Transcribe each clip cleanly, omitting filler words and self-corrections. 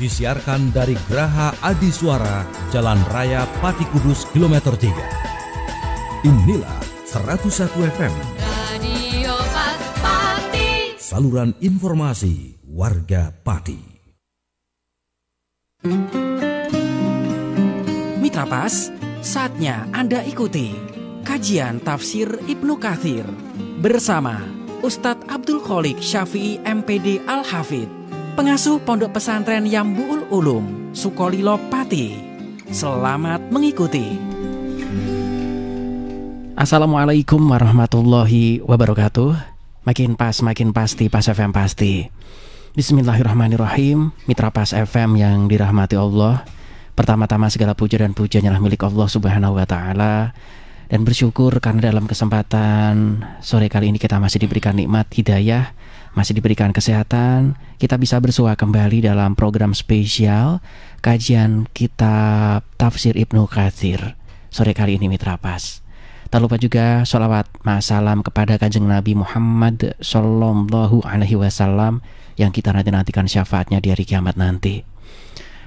Disiarkan dari Geraha Adi Suara, Jalan Raya Pati Kudus, kilometer 3. Inilah 101 FM. Radio Pas Pati. Saluran informasi warga Pati. Mitra Pas, saatnya Anda ikuti kajian tafsir Ibnu Katsir bersama Ustadz Abdul Khalik Syafi'i MPD Al-Hafidh, pengasuh Pondok Pesantren Yambu'ul Ulum, Sukolilo Pati. Selamat mengikuti. Assalamualaikum warahmatullahi wabarakatuh. Makin pas, makin pasti, Pas FM pasti. Bismillahirrahmanirrahim. Mitra Pas FM yang dirahmati Allah, pertama-tama segala puja dan pujian adalah milik Allah Subhanahu wa Ta'ala. Dan bersyukur karena dalam kesempatan sore kali ini kita masih diberikan nikmat hidayah, masih diberikan kesehatan, kita bisa bersua kembali dalam program spesial kajian kitab tafsir Ibnu Katsir sore kali ini, Mitra Pas. Tak lupa juga sholawat ma'asalam kepada Kanjeng Nabi Muhammad Sallallahu Alaihi Wasallam yang kita nantikan syafaatnya di hari kiamat nanti.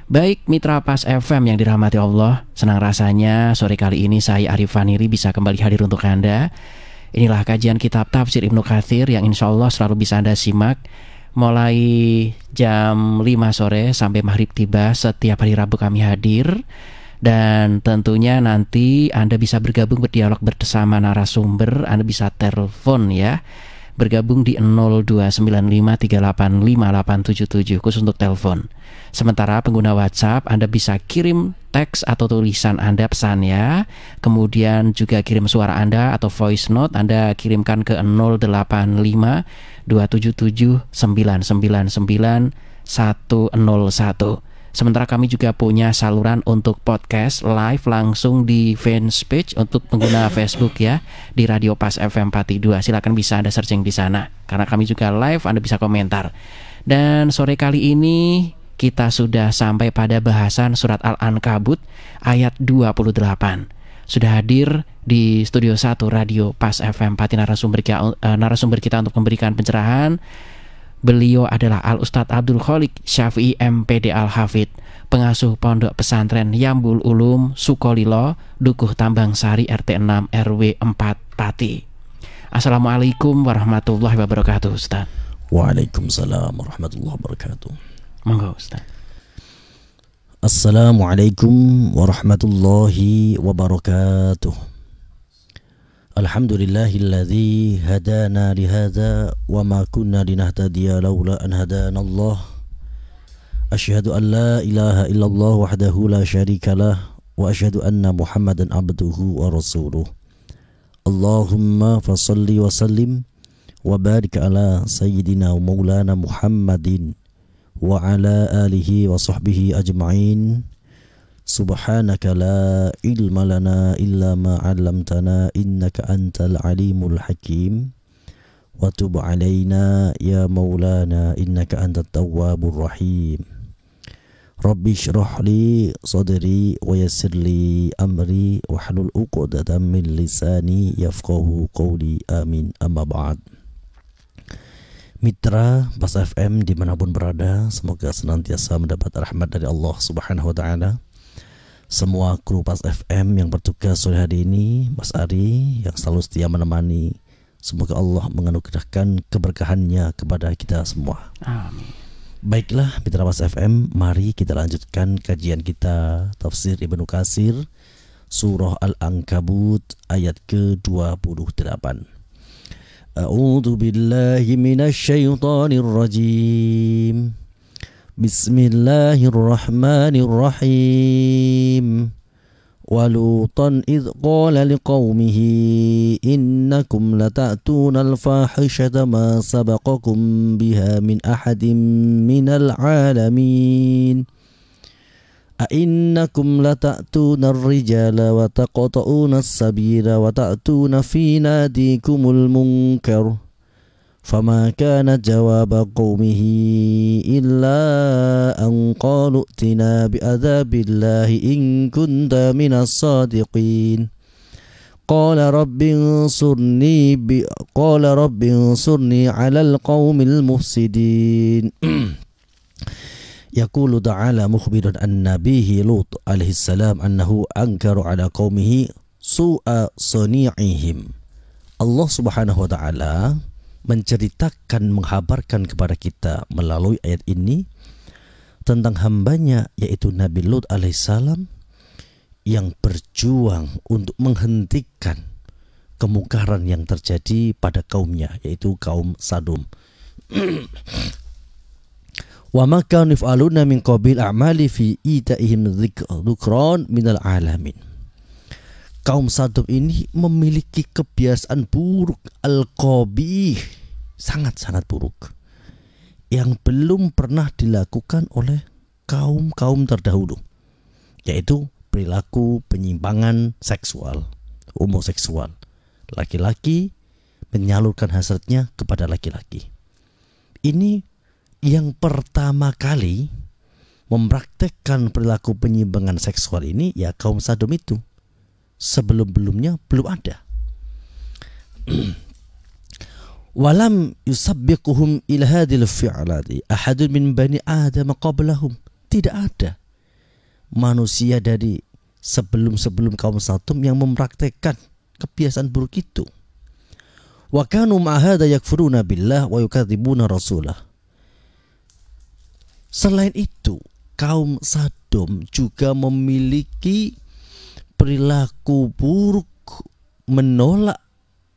Baik, Mitra Pas FM yang dirahmati Allah, senang rasanya sore kali ini saya Arif Faniri bisa kembali hadir untuk Anda. Inilah kajian kitab tafsir Ibnu Katsir yang insya Allah selalu bisa Anda simak mulai jam 5 sore sampai maghrib tiba. Setiap hari Rabu kami hadir. Dan tentunya nanti Anda bisa bergabung berdialog bersama narasumber. Anda bisa telepon ya, bergabung di 02953858877 khusus untuk telepon. Sementara pengguna WhatsApp Anda bisa kirim teks atau tulisan Anda, pesan ya. Kemudian juga kirim suara Anda atau voice note Anda kirimkan ke 085277999101. Sementara kami juga punya saluran untuk podcast live langsung di fanpage untuk pengguna Facebook ya, di Radio Pas FM Pati 2. Silakan bisa Anda searching di sana. Karena kami juga live, Anda bisa komentar. Dan sore kali ini kita sudah sampai pada bahasan surat Al-Ankabut ayat 28. Sudah hadir di studio 1 Radio Pas FM Pati narasumber kita untuk memberikan pencerahan. Beliau adalah Al-Ustadz Abdul Khalik Syafi'i MPD Al-Hafidh, pengasuh Pondok Pesantren Yambu'ul Ulum, Sukolilo, Dukuh Tambang Sari, RT 6 RW 4 Pati. Assalamualaikum warahmatullahi wabarakatuh, Ustadz. Waalaikumsalam warahmatullahi wabarakatuh. Monggo, Ustaz. Assalamualaikum warahmatullahi wabarakatuh. Alhamdulillahilladzi hadana lihadza wa ma kunna linahtadiya laula an hadanallah. Asyhadu an la ilaha illallah wahdahu la syarikalah wa asyhadu anna Muhammadan abduhu wa rasuluh. Allahumma fashalli wa sallim wa barik ala sayyidina wa maulana Muhammadin wa ala alihi wa sahbihi ajma'in. Subhanaka la ilma lana illa ma 'allamtana innaka antal alimul hakim wa tub 'alaina ya maulana innaka antat tawwabur rahim. Rabbi shrah li sadri wa yassir li amri wahlul 'uqdatam min lisani yafqahu qawli. Amin. Amma ba'd. Mitra Pas FM dimanapun berada, semoga senantiasa mendapat rahmat dari Allah Subhanahu wa Ta'ala. Semua kru Pas FM yang bertugas sore hari ini, Mas Ari yang selalu setia menemani, semoga Allah menganugerahkan keberkahannya kepada kita semua. Amin. Baiklah Mitra Pas FM, mari kita lanjutkan kajian kita tafsir Ibnu Katsir surah Al-Ankabut ayat ke-28. A'udzu billahi minasy syaithanir rajim. Bismillahirrahmanirrahim. Walutan idh qala liqaumihi innakum lata'tunal fahishata ma sabaqakum biha min ahadin minal alamin. A'innakum lata'tunar rijala wa taqta'unas sabila wa ta'tuna fi nadikumul munkar. فما كان جواب قومه إلا أن قالوا ائتنا بعذاب الله إن كنت من الصادقين. قال رب انصرني على القوم المفسدين. yaqulu ta'ala mukhbiran an nabihi Lut alaihi salam annahu ankaru ala qaumihi su'a sani'ihim. Allah Subhanahu wa taala menceritakan, menghabarkan kepada kita melalui ayat ini tentang hambanya yaitu Nabi Lut alaihissalam yang berjuang untuk menghentikan kemungkaran yang terjadi pada kaumnya yaitu kaum Sadum. Wa ma kanu yaf'aluna min qabil a'mali fi ita'ihim dzikran minal alamin. Kaum Sadum ini memiliki kebiasaan buruk al-qabih, sangat-sangat buruk, yang belum pernah dilakukan oleh kaum-kaum terdahulu, yaitu perilaku penyimpangan seksual, homoseksual. Laki-laki menyalurkan hasratnya kepada laki-laki. Ini yang pertama kali mempraktekkan perilaku penyimpangan seksual ini ya kaum Sadum itu. Sebelum-belumnya belum ada. Walam yusabbiquhum ila hadhil fi'lati ahadun min bani Adam qablahum. Tidak ada manusia dari sebelum kaum Sadum yang mempraktekkan kebiasaan buruk itu. Wa kanu ma hadza yakfuruna billah wa yukadzibuna rasulah. Selain itu, kaum Sadum juga memiliki perilaku buruk menolak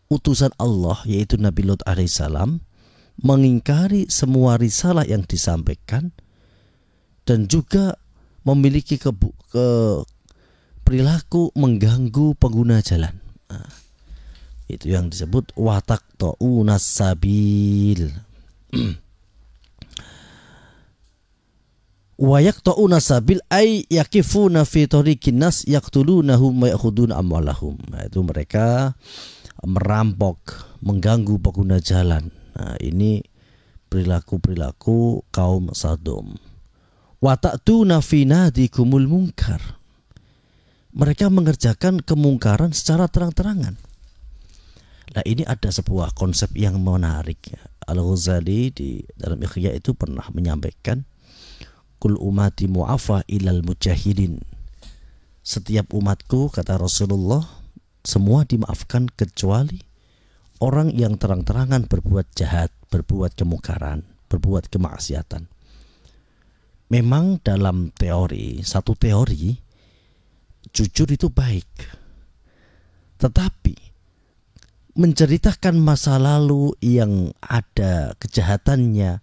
utusan Allah yaitu Nabi Lut alaihissalam, mengingkari semua risalah yang disampaikan, dan juga memiliki perilaku mengganggu pengguna jalan. Nah, itu yang disebut wataqta'unas sabil. Wa yaqta'una sabil ay yaqifuna fi tariqin nas yaqtulunahum wa ya'khuduna amwalahum. Nah, itu mereka merampok, mengganggu pengguna jalan. Nah, ini perilaku kaum Sadum. Wa ta'tuna fi nadikumul munkar. Mereka mengerjakan kemungkaran secara terang-terangan. Nah, ini ada sebuah konsep yang menarik. Al-Ghazali di dalam Ikhya itu pernah menyampaikan kul umati mu'afa ilal mujahidin. Setiap umatku, kata Rasulullah, semua dimaafkan kecuali orang yang terang-terangan berbuat jahat, berbuat kemungkaran, berbuat kemaksiatan. Memang dalam teori, satu teori, jujur itu baik. Tetapi menceritakan masa lalu yang ada kejahatannya,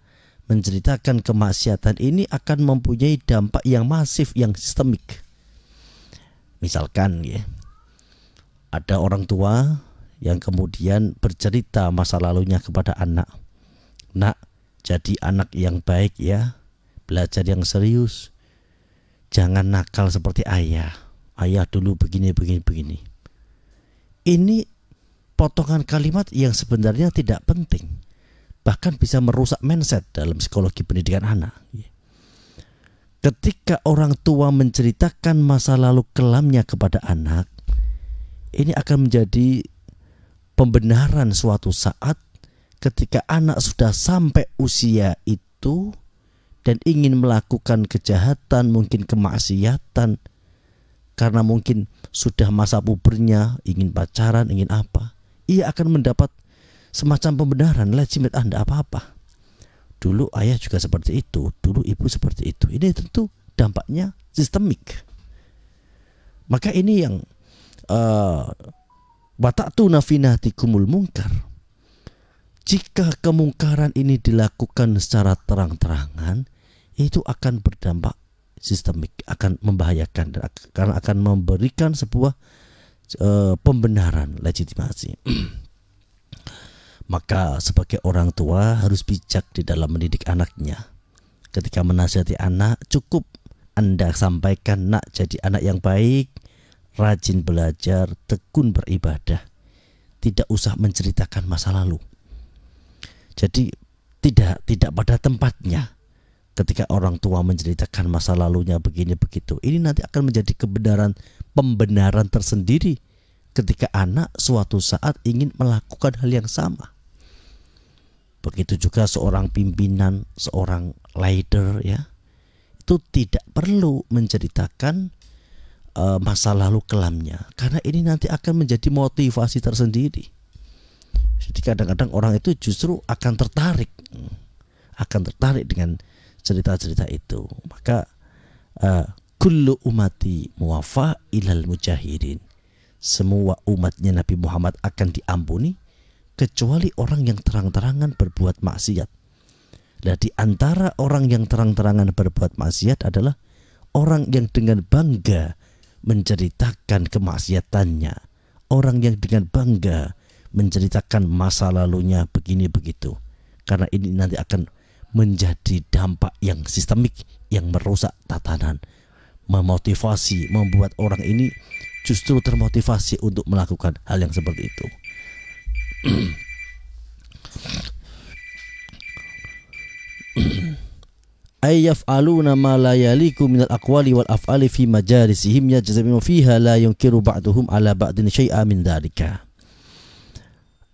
menceritakan kemaksiatan ini akan mempunyai dampak yang masif, yang sistemik. Misalkan ya, ada orang tua yang kemudian bercerita masa lalunya kepada anak. Nak, jadi anak yang baik ya, belajar yang serius, jangan nakal seperti ayah. Ayah dulu begini. Ini potongan kalimat yang sebenarnya tidak penting, bahkan bisa merusak mindset dalam psikologi pendidikan anak. Ketika orang tua menceritakan masa lalu kelamnya kepada anak, ini akan menjadi pembenaran suatu saat ketika anak sudah sampai usia itu dan ingin melakukan kejahatan, mungkin kemaksiatan, karena mungkin sudah masa pubernya, ingin pacaran, ingin apa, ia akan mendapat semacam pembenaran, legitimate Anda apa-apa. Dulu ayah juga seperti itu, dulu ibu seperti itu. Ini tentu dampaknya sistemik. Maka ini yang wata'tuna fi nahtikumul munkar. Jika kemungkaran ini dilakukan secara terang-terangan, itu akan berdampak sistemik, akan membahayakan, karena akan memberikan sebuah pembenaran, legitimasi. Maka sebagai orang tua harus bijak di dalam mendidik anaknya. Ketika menasihati anak, cukup Anda sampaikan, nak, jadi anak yang baik, rajin belajar, tekun beribadah. Tidak usah menceritakan masa lalu. Jadi tidak pada tempatnya ketika orang tua menceritakan masa lalunya begini begitu. Ini nanti akan menjadi pembenaran tersendiri ketika anak suatu saat ingin melakukan hal yang sama. Begitu juga seorang pimpinan, seorang leader ya, itu tidak perlu menceritakan masa lalu kelamnya, karena ini nanti akan menjadi motivasi tersendiri. Jadi kadang-kadang orang itu justru akan tertarik dengan cerita-cerita itu. Maka kullu umati muwafa ilal mujahidin, semua umatnya Nabi Muhammad akan diampuni kecuali orang yang terang-terangan berbuat maksiat. Nah, di antara orang yang terang-terangan berbuat maksiat adalah orang yang dengan bangga menceritakan kemaksiatannya, orang yang dengan bangga menceritakan masa lalunya begini begitu. Karena ini nanti akan menjadi dampak yang sistemik yang merusak tatanan, memotivasi, membuat orang ini justru termotivasi untuk melakukan hal yang seperti itu. Ayyaf'aluna ma la yaliku minal aqwali wal af'ali fi majalisihim yajzaminu fiha la yunkiru ba'duhum ala ba'din syai'a min dzalika.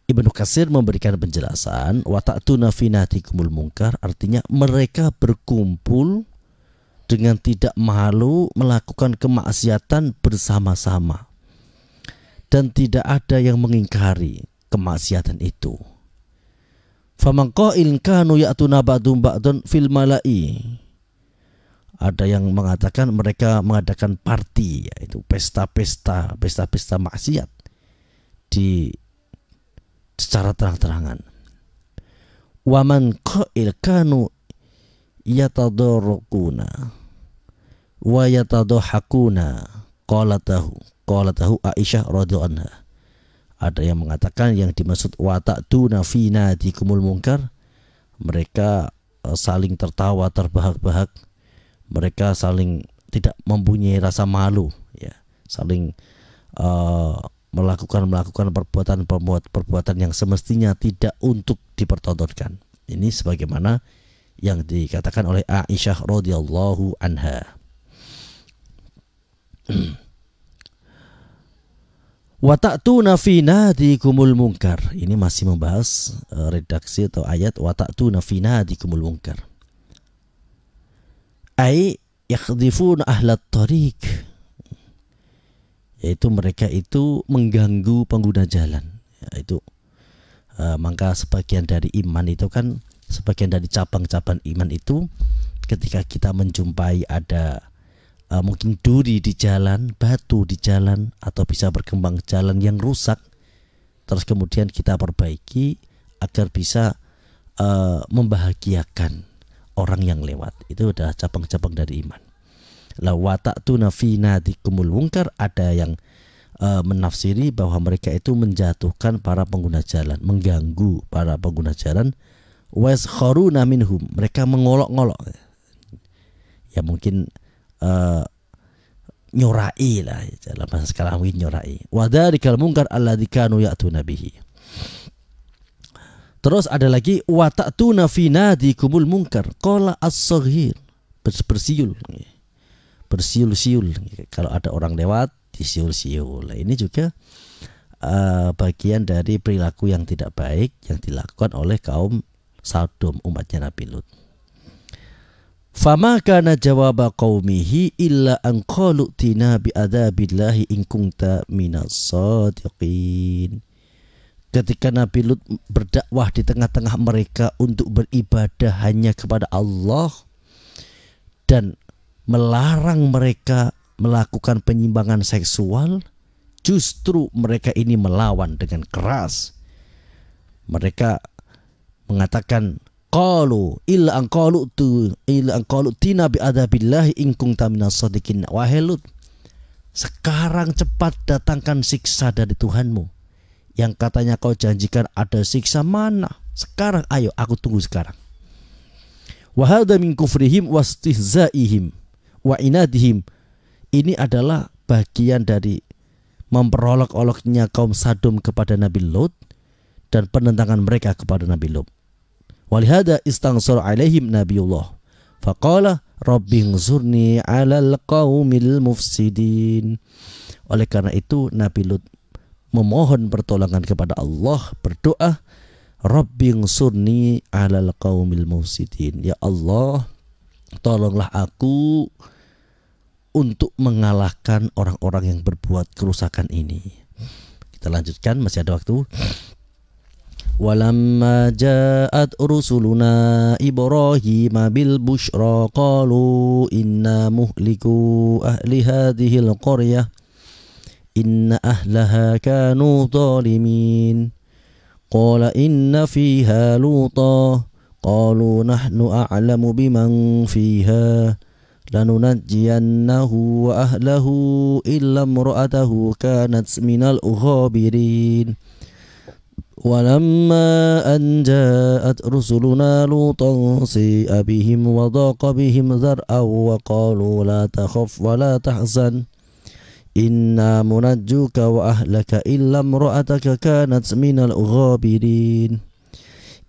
Ibnu Katsir memberikan penjelasan wa ta'tuna fi natikumul munkar, artinya mereka berkumpul dengan tidak malu melakukan kemaksiatan bersama-sama dan tidak ada yang mengingkari kemaksiatan itu. Faman qailin kanu ya'tuna ba'dum ba'dun fil mala'i. Ada yang mengatakan mereka mengadakan party, yaitu pesta-pesta maksiat di secara terang-terangan. Waman qail kanu yatadarrukuna wa yatadahakuna qalatahu Aisyah radhiyallahu anha. Ada yang mengatakan yang dimaksud wa ta'tuna fi nadikumul munkar, mereka saling tertawa terbahak-bahak, mereka saling tidak mempunyai rasa malu, ya, saling melakukan perbuatan yang semestinya tidak untuk dipertontonkan. Ini sebagaimana yang dikatakan oleh Aisyah radhiyallahu anha. Wa ta'tuna fi nadikumul munkar. Ini masih membahas redaksi atau ayat wa ta'tuna fi nadikumul munkar. Ai yakhdifuna ahlat tariq, yaitu mereka itu mengganggu pengguna jalan. Yaitu maka sebagian dari iman itu kan, sebagian dari cabang-cabang iman itu ketika kita menjumpai ada mungkin duri di jalan, batu di jalan, atau bisa berkembang jalan yang rusak, terus kemudian kita perbaiki agar bisa membahagiakan orang yang lewat. Itu adalah cabang-cabang dari iman. La wa ta'tuna fi nadikumul munkar, ada yang menafsiri bahwa mereka itu menjatuhkan para pengguna jalan, mengganggu para pengguna jalan. Waskharuna minhum, mereka mengolok-ngolok, ya mungkin nyorai lah, dalam bahasa sekarang nyorai. Wa dzarikal munkar alladzi kanu ya'tuna bihi. Terus ada lagi wa ta'tuna fi nadikumul munkar qala as-saghir, bersiul-siul. Kalau ada orang lewat disiul-siul. Ini juga bagian dari perilaku yang tidak baik yang dilakukan oleh kaum Sodom, umatnya Nabi Lut. Fama kana jawaba qaumihi illa an qalu tina bi adzabillahi in kunta minas shadiqin. Ketika Nabi Lut berdakwah di tengah-tengah mereka untuk beribadah hanya kepada Allah dan melarang mereka melakukan penyimpangan seksual, justru mereka ini melawan dengan keras. Mereka mengatakan qalu illa an qalu tina bi adzabillahi in kunta minas shadiqin. Wahai Lut, sekarang cepat datangkan siksa dari Tuhanmu. Yang katanya kau janjikan ada siksa, mana? Sekarang ayo, aku tunggu sekarang. Wa hadza min kufrihim wastihzaihim wa inadihim. Ini adalah bagian dari memperolok-oloknya kaum Sodom kepada Nabi Lut dan penentangan mereka kepada Nabi Lut. Walihada istansar alaihim Nabiullah faqala rabbighfirni 'alal qaumil mufsidin. Oleh karena itu Nabi Lut memohon pertolongan kepada Allah, berdoa, rabbighfirni 'alal qaumil mufsidin. Ya Allah, tolonglah aku untuk mengalahkan orang-orang yang berbuat kerusakan ini. Kita lanjutkan, masih ada waktu. Walamma ja'at rusuluna Ibrahim bil busyra qalu inna muhliku ahli hadhil qaryah inna ahlaha kanu zalimin qala inna fiha luta qalu nahnu a'lamu biman fiha lanunajjiyannahu wa ahlahu illa imra'atahu kanat minal ghabirin walamma an ja'at rusuluna lutan si'a bihim wa dhaqa bihim dhar'an wa qalu la takhaf wa la tahzan inna munajjuka wa ahlaka illa imra'ataka kanat minal ghabirin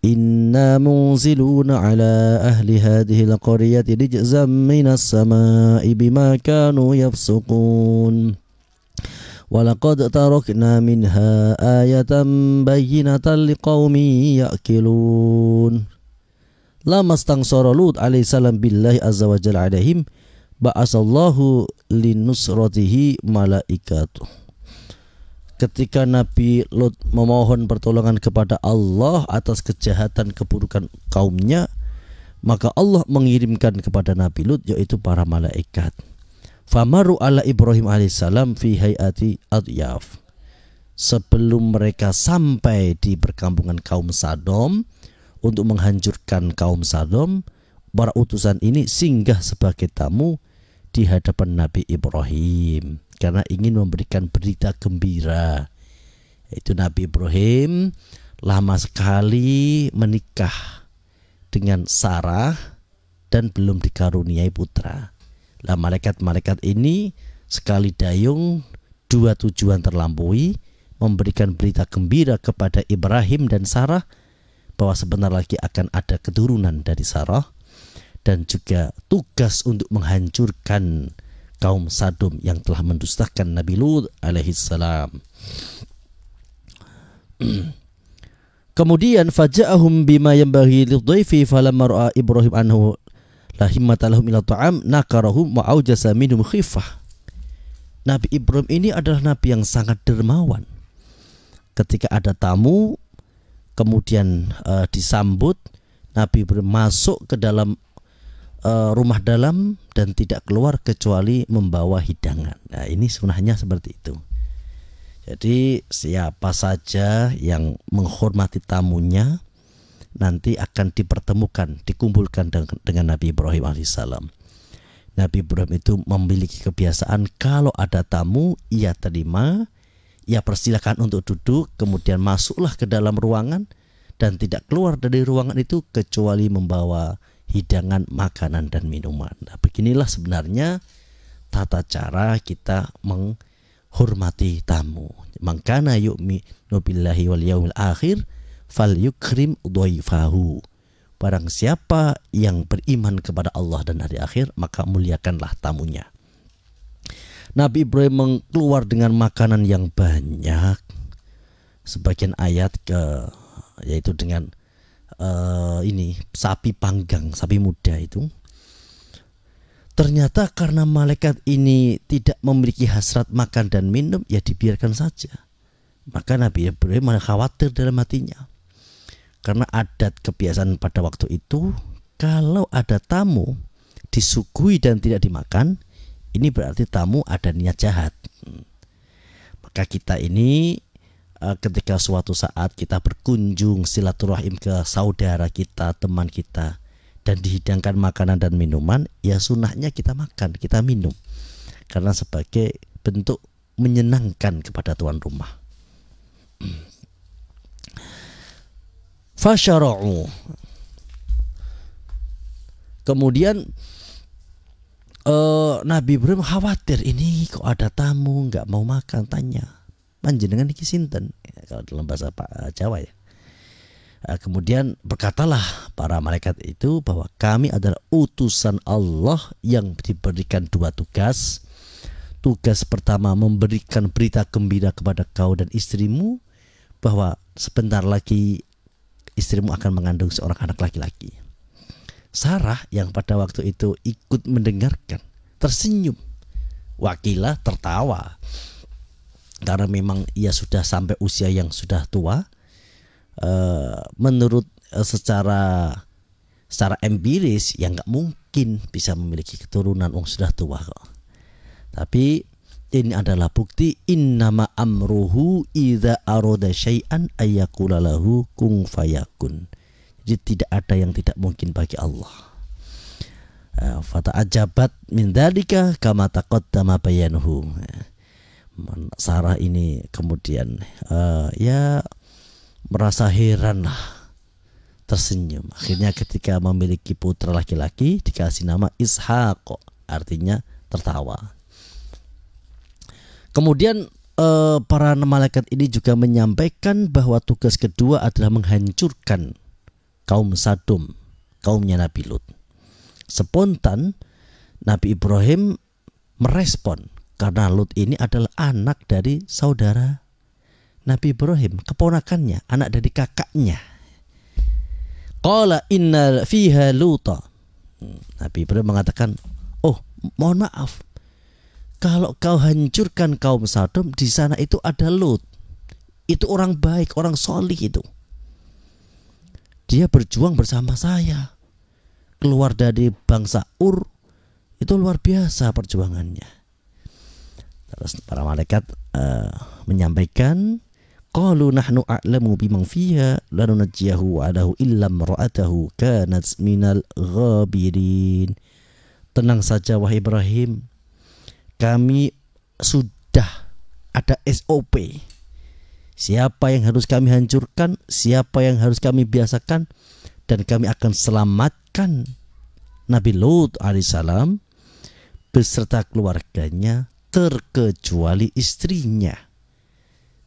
inna munziluna ala ahli hadhihi alqaryati rijzan minas samai bima kanu yafsukun walaqad tarakna minha ayatan bayyinatan liqaumin ya'qilun lamastansara Lut alaihi salam billahi azza wa jalla alaihim ba'asallahu linusratihi malaikatuh. Ketika Nabi Lut memohon pertolongan kepada Allah atas kejahatan keburukan kaumnya, maka Allah mengirimkan kepada Nabi Lut yaitu para malaikat. Famaru ala Ibrahim alaihissalam fi hayati adyaf. Sebelum mereka sampai di perkampungan kaum Sodom untuk menghancurkan kaum Sodom, para utusan ini singgah sebagai tamu di hadapan Nabi Ibrahim karena ingin memberikan berita gembira. Yaitu Nabi Ibrahim lama sekali menikah dengan Sarah dan belum dikaruniai putra. Nah, malaikat-malaikat ini sekali dayung dua tujuan terlampaui, memberikan berita gembira kepada Ibrahim dan Sarah bahwa sebentar lagi akan ada keturunan dari Sarah, dan juga tugas untuk menghancurkan kaum Sodom yang telah mendustakan Nabi Lut alaihissalam. Kemudian faja'ahum bima yanbaghi lidhaifi falamma ra'a Ibrahim anhu la himmata lahum ila ta'am nakarahum wa aujasa minhum khifah. Nabi Ibrahim ini adalah nabi yang sangat dermawan. Ketika ada tamu kemudian disambut, Nabi Ibrahim masuk ke dalam rumah dalam dan tidak keluar kecuali membawa hidangan. Nah, ini sunahnya seperti itu. Jadi siapa saja yang menghormati tamunya nanti akan dipertemukan, dikumpulkan dengan Nabi Ibrahim alaihissalam. Nabi Ibrahim itu memiliki kebiasaan kalau ada tamu, ia terima, ia persilakan untuk duduk, kemudian masuklah ke dalam ruangan dan tidak keluar dari ruangan itu kecuali membawa hidangan, makanan dan minuman. Nah, beginilah sebenarnya tata cara kita menghormati tamu. Man kana yu'minu billahi wal yaumil akhir fal yukrim dhaifahu. Barang siapa yang beriman kepada Allah dan hari akhir, maka muliakanlah tamunya. Nabi Ibrahim keluar dengan makanan yang banyak. Sebagian ayat yaitu dengan ini sapi panggang, sapi muda itu. Ternyata karena malaikat ini tidak memiliki hasrat makan dan minum, ya dibiarkan saja. Maka Nabi Ibrahim malah khawatir dalam hatinya. Karena adat kebiasaan pada waktu itu, kalau ada tamu disuguhi dan tidak dimakan, ini berarti tamu ada niat jahat. Maka kita ini ketika suatu saat kita berkunjung silaturahim ke saudara kita, teman kita, dan dihidangkan makanan dan minuman, ya sunahnya kita makan, kita minum, karena sebagai bentuk menyenangkan kepada tuan rumah. Fasyara'u. Kemudian Nabi Ibrahim khawatir, ini kok ada tamu nggak mau makan, tanya panjenengan iki sinten, kalau dalam bahasa Jawa ya. Kemudian berkatalah para malaikat itu bahwa kami adalah utusan Allah yang diberikan dua tugas. Tugas pertama memberikan berita gembira kepada kau dan istrimu bahwa sebentar lagi istrimu akan mengandung seorang anak laki-laki. Sarah yang pada waktu itu ikut mendengarkan tersenyum. Wakilah tertawa karena memang ia sudah sampai usia yang sudah tua. Menurut secara empiris ya nggak mungkin bisa memiliki keturunan wong sudah tua kok. Tapi ini adalah bukti innama amruhu idza arada syai'an ayyaqula lahu kun fayakun. Jadi tidak ada yang tidak mungkin bagi Allah. Fata'ajabat min dzalika kama taqaddama bayanuhu. Sarah ini kemudian ya merasa heran lah, tersenyum. Akhirnya ketika memiliki putra laki-laki dikasih nama Ishaq, artinya tertawa. Kemudian para malaikat ini juga menyampaikan bahwa tugas kedua adalah menghancurkan kaum Sodom, kaumnya Nabi Lut. Spontan Nabi Ibrahim merespon karena Lut ini adalah anak dari saudara Nabi Ibrahim, keponakannya, anak dari kakaknya. Qala inna fiha Luta. Nabi Ibrahim mengatakan, "Oh, mohon maaf. Kalau kau hancurkan kaum Sodom, di sana itu ada Lut. Itu orang baik, orang solih itu. Dia berjuang bersama saya. Keluar dari bangsa Ur, itu luar biasa perjuangannya." Terus para malaikat menyampaikan, qalu nahnu a'lamu biman fiha lanunajjiyahu wa'adahu illa imra'atahu kanat minal ghabirin. Tenang saja wahai Ibrahim, kami sudah ada SOP. Siapa yang harus kami hancurkan, siapa yang harus kami biasakan, dan kami akan selamatkan Nabi Lut alaihissalam beserta keluarganya terkecuali istrinya.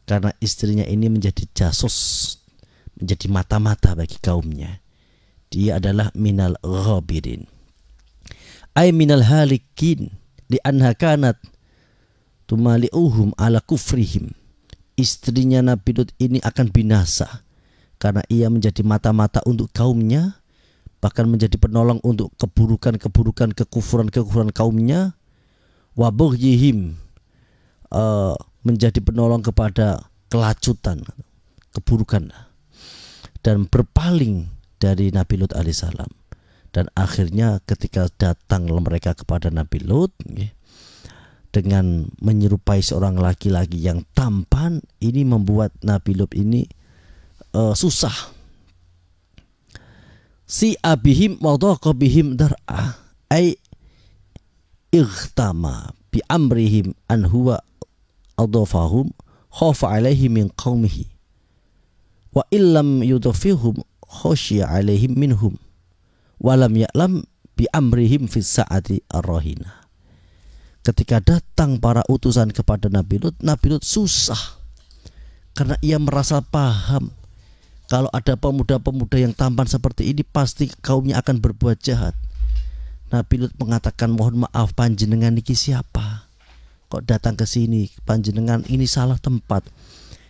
Karena istrinya ini menjadi jasus, menjadi mata-mata bagi kaumnya. Dia adalah minal ghabirin. Ay minal halikin li'anha kanat tumali'uhum ala kufrihim. Istrinya Nabi Lut ini akan binasa karena ia menjadi mata-mata untuk kaumnya, bahkan menjadi penolong untuk keburukan-keburukan, kekufuran-kekufuran kaumnya. Wa baghyihim, menjadi penolong kepada kelacutan, keburukan, dan berpaling dari Nabi Lut alaihissalam. Dan akhirnya ketika datang mereka kepada Nabi Lut dengan menyerupai seorang laki-laki yang tampan, ini membuat Nabi Lut ini susah. Si abihim wadhaqa bihim dar'a ay ightama bi amrihim an huwa adafahum khafa alaihi min qaumihi wa illam yudafihum khasya alaihim minhum wa lam ya'lam bi amrihim fi sa'ati ar-rahina. Ketika datang para utusan kepada Nabi Lut susah karena ia merasa paham kalau ada pemuda-pemuda yang tampan seperti ini pasti kaumnya akan berbuat jahat. Nabi Lut mengatakan, mohon maaf panjenengan niki siapa? Kok datang ke sini? Panjenengan ini salah tempat.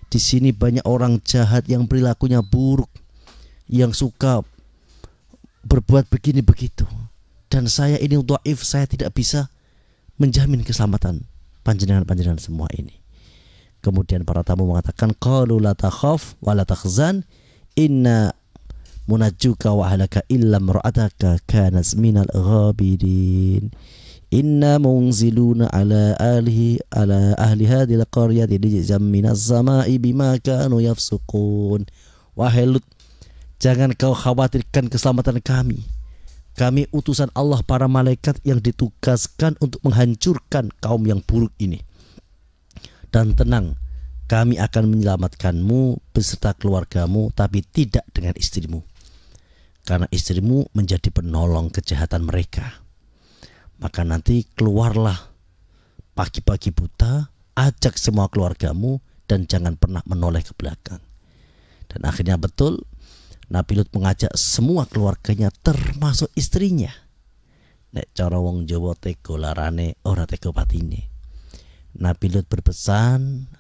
Di sini banyak orang jahat yang perilakunya buruk, yang suka berbuat begini begitu. Dan saya ini dhaif, saya tidak bisa menjamin keselamatan panjenengan semua ini. Kemudian para tamu mengatakan, qalu la takhaf wa la takhzan inna munajjuka wa ahlaka illa imra'ataka kanat minal ghabirin inna munziluna ala ahli hadhil qaryati rijzam minaz sama'i bima kanu yafsukun. Wahai Lut, jangan kau khawatirkan keselamatan kami. Kami utusan Allah, para malaikat yang ditugaskan untuk menghancurkan kaum yang buruk ini. Dan tenang, kami akan menyelamatkanmu beserta keluargamu, tapi tidak dengan istrimu. Karena istrimu menjadi penolong kejahatan mereka. Maka nanti keluarlah pagi-pagi buta, ajak semua keluargamu dan jangan pernah menoleh ke belakang. Dan akhirnya betul, Nabi Lut mengajak semua keluarganya termasuk istrinya. Nek cara wong Jawa tega larane ora tega patine. Nabi Lut berpesan,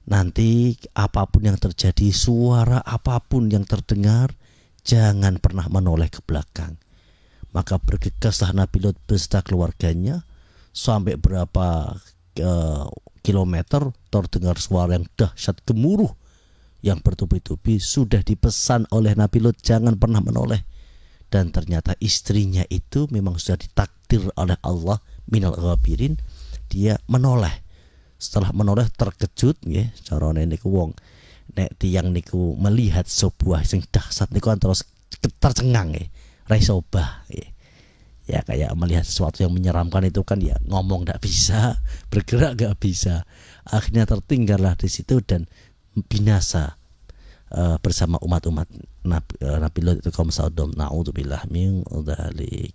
nanti apapun yang terjadi, suara apapun yang terdengar, jangan pernah menoleh ke belakang. Maka bergegaslah Nabi Lut beserta keluarganya. Sampai berapa kilometer terdengar suara yang dahsyat gemuruh yang bertubi-tubi. Sudah dipesan oleh Nabi Lut jangan pernah menoleh. Dan ternyata istrinya itu memang sudah ditakdir oleh Allah minal ghabirin, dia menoleh. Setelah menoleh terkejut nggih, carane niku wong nek tiyang niku melihat sebuah sing dahsyat niku terus tercengang nggih, ra iso obah nggih. Ya kayak melihat sesuatu yang menyeramkan itu kan ya ngomong nggak bisa, bergerak nggak bisa. Akhirnya tertinggallah di situ dan binasa bersama umat-umat Nabi Lut itu kaum Sodom. Na'udzubillah min dzalik.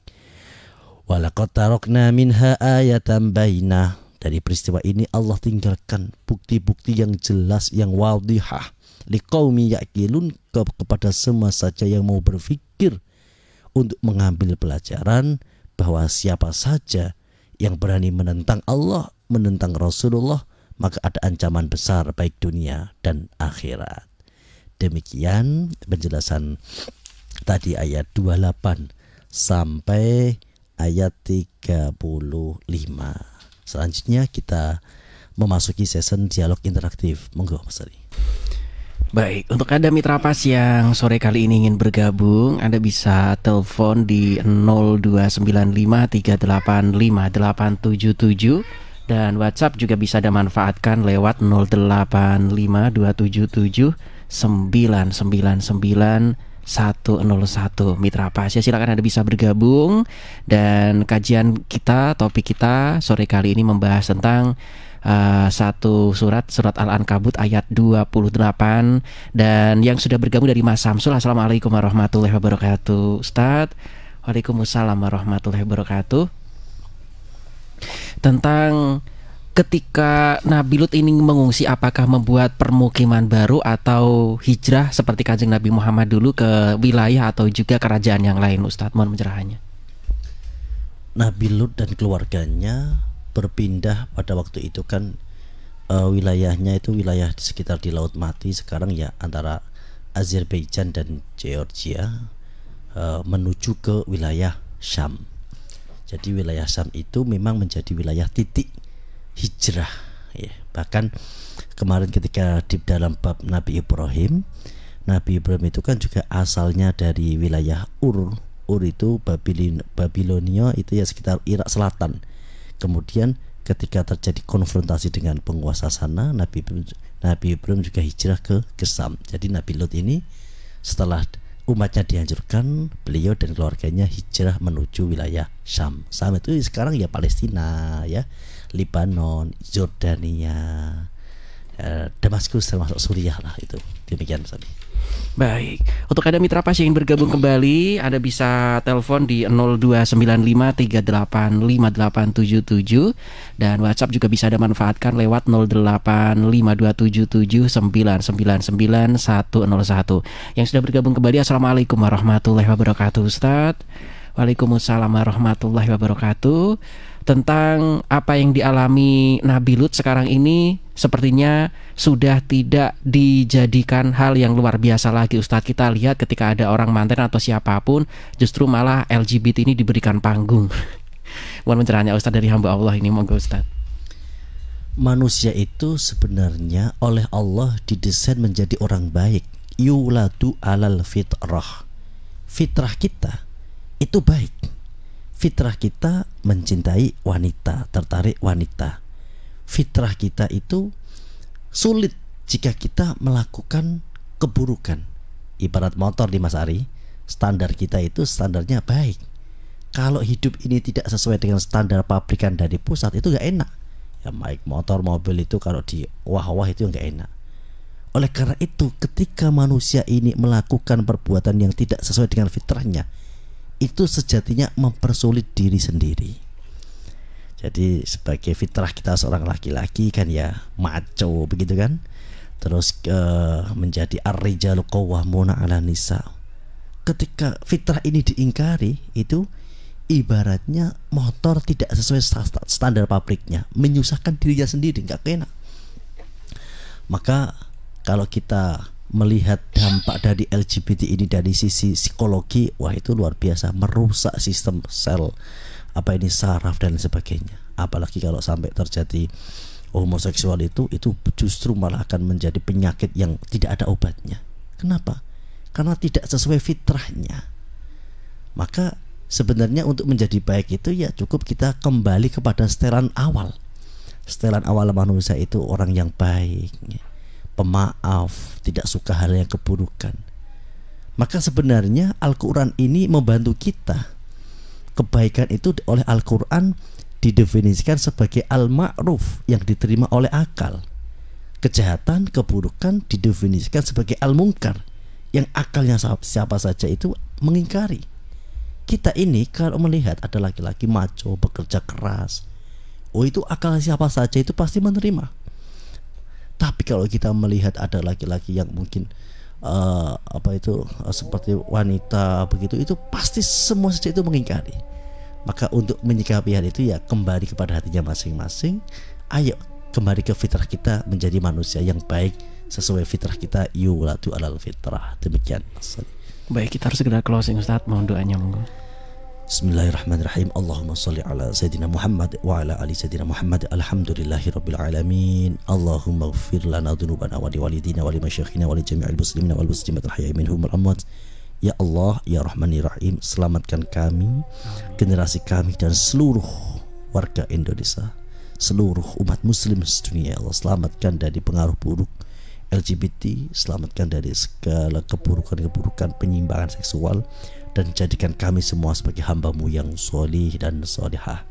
Walaqad tarakna minha ayatan bainah. Dari peristiwa ini Allah tinggalkan bukti-bukti yang jelas, yang wadihah liqaumi yaqilun, kepada semua saja yang mau berpikir untuk mengambil pelajaran bahwa siapa saja yang berani menentang Allah, menentang Rasulullah, maka ada ancaman besar baik dunia dan akhirat. Demikian penjelasan tadi ayat 28 sampai ayat 35. Selanjutnya kita memasuki sesi dialog interaktif. Monggo Mas Ari. Baik, untuk Anda mitra pas yang sore kali ini ingin bergabung, Anda bisa telepon di 0295385877 dan WhatsApp juga bisa Anda manfaatkan lewat 085227999101. Mitra pas ya, silakan Anda bisa bergabung. Dan kajian kita, topik kita sore kali ini membahas tentang satu surat Al-Ankabut ayat 28. Dan yang sudah bergabung dari Mas Samsul, assalamualaikum warahmatullahi wabarakatuh. Ustadz. Waalaikumsalam warahmatullahi wabarakatuh. Tentang ketika Nabi Lut ini mengungsi, apakah membuat permukiman baru atau hijrah seperti Kanjeng Nabi Muhammad dulu ke wilayah atau juga kerajaan yang lain, Ustadz? Mohon pencerahannya. Nabi Lut dan keluarganya berpindah pada waktu itu kan wilayahnya itu wilayah di sekitar di Laut Mati sekarang ya, antara Azerbaijan dan Georgia, menuju ke wilayah Syam. Jadi wilayah Syam itu memang menjadi wilayah titik hijrah ya. Bahkan kemarin ketika di dalam bab Nabi Ibrahim itu kan juga asalnya dari wilayah Ur itu Babilonia itu ya, sekitar Irak Selatan. Kemudian ketika terjadi konfrontasi dengan penguasa sana, Nabi Ibrahim juga hijrah ke Syam. Jadi Nabi Lut ini setelah umatnya dihancurkan, beliau dan keluarganya hijrah menuju wilayah Syam. Syam itu sekarang ya Palestina ya, Lebanon, Jordania, Damaskus, termasuk Suriah lah itu. Demikian tadi. Baik, untuk Anda mitra pas yang ingin bergabung kembali, Anda bisa telepon di 0295385877 dan WhatsApp juga bisa Anda manfaatkan lewat 085227999101. Yang sudah bergabung kembali, assalamualaikum warahmatullahi wabarakatuh, Ustadz. Waalaikumsalam warahmatullahi wabarakatuh. Tentang apa yang dialami Nabi Lut sekarang ini sepertinya sudah tidak dijadikan hal yang luar biasa lagi, Ustadz. Kita lihat ketika ada orang manten atau siapapun, justru malah LGBT ini diberikan panggung. Mohon pencerahannya Ustadz dari hamba Allah ini, monggo Ustadz. Manusia itu sebenarnya oleh Allah didesain menjadi orang baik. Yuladu alal fitrah. Fitrah kita itu baik. Fitrah kita mencintai wanita, tertarik wanita. Fitrah kita itu sulit jika kita melakukan keburukan. Ibarat motor di Mas Ari, standar kita itu standarnya baik. Kalau hidup ini tidak sesuai dengan standar pabrikan dari pusat, itu gak enak. Ya baik motor, mobil itu kalau di wah-wah itu gak enak. Oleh karena itu ketika manusia ini melakukan perbuatan yang tidak sesuai dengan fitrahnya, itu sejatinya mempersulit diri sendiri. Jadi sebagai fitrah kita seorang laki-laki kan ya maco begitu kan. Terus menjadi ar-rijalu qawwamuna 'alan nisa. Ketika fitrah ini diingkari, itu ibaratnya motor tidak sesuai standar pabriknya, menyusahkan dirinya sendiri, nggak enak. Maka kalau kita melihat dampak dari LGBT ini dari sisi psikologi, wah itu luar biasa, merusak sistem sel saraf dan sebagainya. Apalagi kalau sampai terjadi homoseksual itu justru malah akan menjadi penyakit yang tidak ada obatnya. Kenapa? Karena tidak sesuai fitrahnya. Maka sebenarnya untuk menjadi baik itu ya cukup kita kembali kepada setelan awal. Setelan awal manusia itu orang yang baik, pemaaf, tidak suka hal yang keburukan. Maka sebenarnya Al-Quran ini membantu kita. Kebaikan itu oleh Al-Quran didefinisikan sebagai al-ma'ruf yang diterima oleh akal. Kejahatan, keburukan didefinisikan sebagai al-munkar yang akalnya siapa saja itu mengingkari. Kita ini kalau melihat ada laki-laki maco bekerja keras, itu akal siapa saja itu pasti menerima. Tapi kalau kita melihat ada laki-laki yang mungkin seperti wanita begitu, itu pasti semua saja itu mengingkari. Maka untuk menyikapi hal itu ya kembali kepada hatinya masing-masing. Ayo kembali ke fitrah kita, menjadi manusia yang baik sesuai fitrah kita, yulatu alal fitrah. Demikian. Baik, kita harus segera closing Ustaz, mohon doanya monggo. Bismillahirrahmanirrahim. Allahumma salli ala Sayyidina Muhammad wa ala ali Sayyidina Muhammad. Alhamdulillahi Rabbil Alamin. Allahumma ghfir lana dhunubana wa li walidina wa li masyayikhina wa li jami'il muslimina wal muslimat al-ahya'i minhum wal amwat. Ya Allah, ya Rahman ya Rahim, selamatkan kami, generasi kami dan seluruh warga Indonesia, seluruh umat muslim sedunia. Ya Allah, selamatkan dari pengaruh buruk LGBT, selamatkan dari segala keburukan-keburukan penyimpangan seksual, dan jadikan kami semua sebagai hamba-Mu yang solih dan solihah.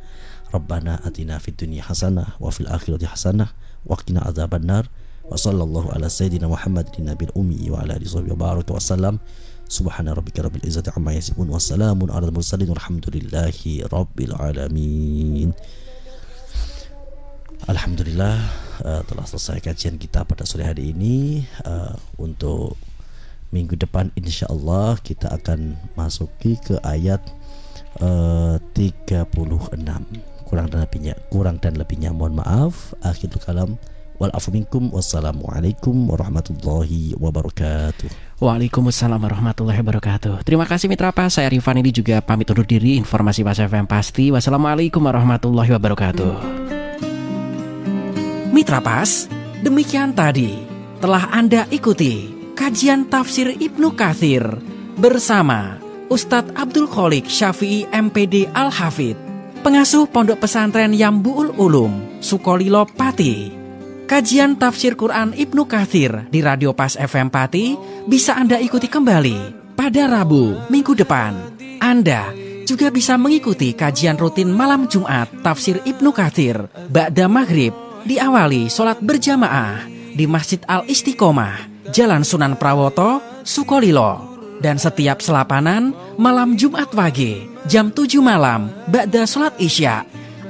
Rabbana atina fid dunya hasanah wa fil akhirati hasanah wa qina adzabannar. Wa sallallahu ala sayyidina Muhammadin nabiyil ummi wa ala alihi wa baraka wa sallam. Subhana rabbika rabbil izzati amma yasifun wa salamun alal mursalin walhamdulillahi rabbil alamin. Alhamdulillah, telah selesai kajian kita pada sore hari ini. Untuk minggu depan insyaallah kita akan masuki ke ayat 36. Kurang dan lebihnya mohon maaf. Akhirul kalam, wal afu minkum, wassalamualaikum warahmatullahi wabarakatuh. Waalaikumsalam warahmatullahi wabarakatuh. Terima kasih Mitra Pas, saya Rifan ini juga pamit undur diri. Informasi Pas FM pasti. Wassalamualaikum warahmatullahi wabarakatuh. Mitra Pas, demikian tadi telah Anda ikuti kajian tafsir Ibnu Katsir bersama Ustadz Abdul Kholiq Syafi'i MPD Al-Hafidh, pengasuh Pondok Pesantren Yambu'ul Ulum, Sukolilo Pati. Kajian tafsir Quran Ibnu Katsir di Radio Pas FM Pati bisa Anda ikuti kembali pada Rabu minggu depan. Anda juga bisa mengikuti kajian rutin malam Jumat tafsir Ibnu Katsir ba'da maghrib, diawali sholat berjamaah di Masjid Al-Istiqomah, Jalan Sunan Prawoto, Sukolilo. Dan setiap selapanan malam Jumat Wage jam 7 malam ba'da sholat Isya.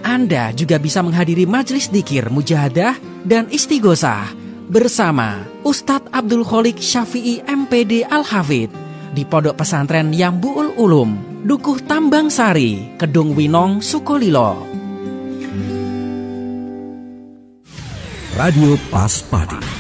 Anda juga bisa menghadiri majelis dzikir mujahadah dan istighosah bersama Ustadz Abdul Kholiq Syafi'i MPD Al-Hafidh di Pondok Pesantren Yambu'ul Ulum, Dukuh Tambang Sari, Kedung Winong, Sukolilo. Radio Pas Pati.